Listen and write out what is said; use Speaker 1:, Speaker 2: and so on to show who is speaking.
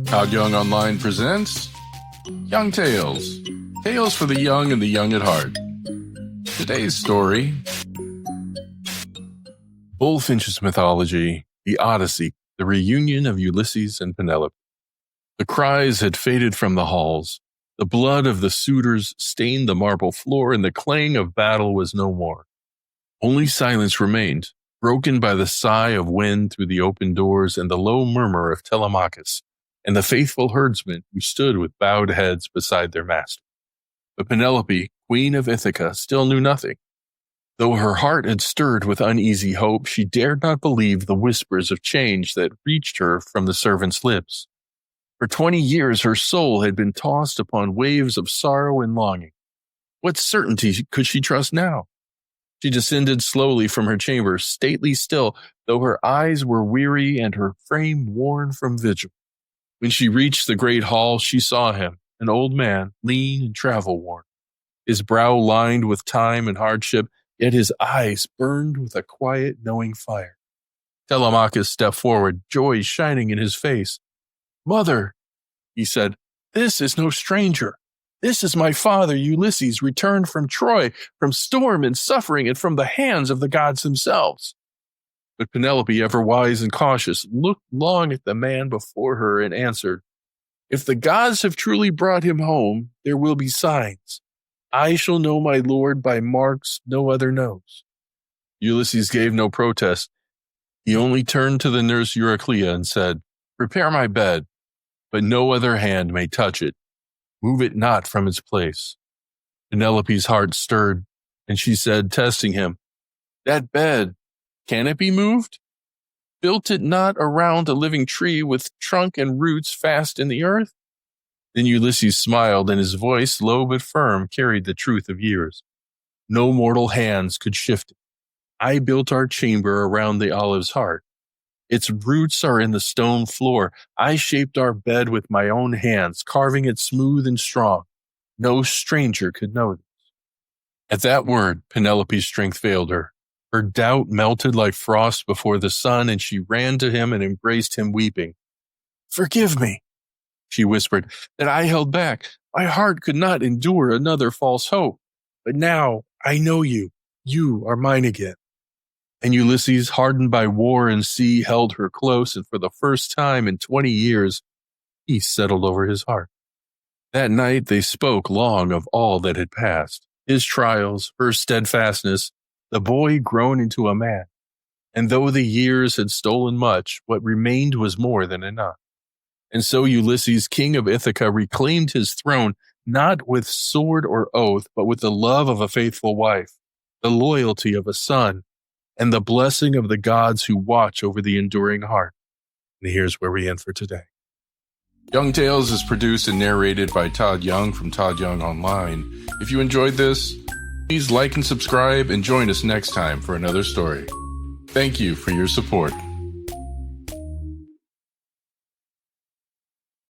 Speaker 1: Todd Young Online presents Young Tales. Tales for the young and the young at heart. Today's story, Bulfinch's mythology, the Odyssey, the reunion of Ulysses and Penelope. The cries had faded from the halls. The blood of the suitors stained the marble floor, and the clang of battle was no more. Only silence remained, broken by the sigh of wind through the open doors and the low murmur of Telemachus and the faithful herdsmen who stood with bowed heads beside their master. But Penelope, queen of Ithaca, still knew nothing. Though her heart had stirred with uneasy hope, she dared not believe the whispers of change that reached her from the servants' lips. For 20 years her soul had been tossed upon waves of sorrow and longing. What certainty could she trust now? She descended slowly from her chamber, stately still, though her eyes were weary and her frame worn from vigil. When she reached the great hall, she saw him, an old man, lean and travel-worn. His brow lined with time and hardship, yet his eyes burned with a quiet, knowing fire. Telemachus stepped forward, joy shining in his face. "Mother," he said, "this is no stranger. This is my father Ulysses, returned from Troy, from storm and suffering, and from the hands of the gods themselves." But Penelope, ever wise and cautious, looked long at the man before her and answered, "If the gods have truly brought him home, there will be signs. I shall know my lord by marks no other knows." Ulysses gave no protest. He only turned to the nurse Euryclea and said, "Prepare my bed, but no other hand may touch it. Move it not from its place." Penelope's heart stirred, and she said, testing him, "That bed, can it be moved? Built it not around a living tree with trunk and roots fast in the earth?" Then Ulysses smiled, and his voice, low but firm, carried the truth of years. "No mortal hands could shift it. I built our chamber around the olive's heart. Its roots are in the stone floor. I shaped our bed with my own hands, carving it smooth and strong. No stranger could know this." At that word, Penelope's strength failed her. Her doubt melted like frost before the sun, and she ran to him and embraced him, weeping. "Forgive me," she whispered, "that I held back. My heart could not endure another false hope. But now I know you. You are mine again." And Ulysses, hardened by war and sea, held her close, and for the first time in 20 years, peace settled over his heart. That night they spoke long of all that had passed, his trials, her steadfastness, the boy grown into a man. And though the years had stolen much, what remained was more than enough. And so Ulysses, king of Ithaca, reclaimed his throne, not with sword or oath, but with the love of a faithful wife, the loyalty of a son, and the blessing of the gods who watch over the enduring heart. And here's where we end for today. Young Tales is produced and narrated by Todd Young from Todd Young Online. If you enjoyed this, please like and subscribe and join us next time for another story. Thank you for your support.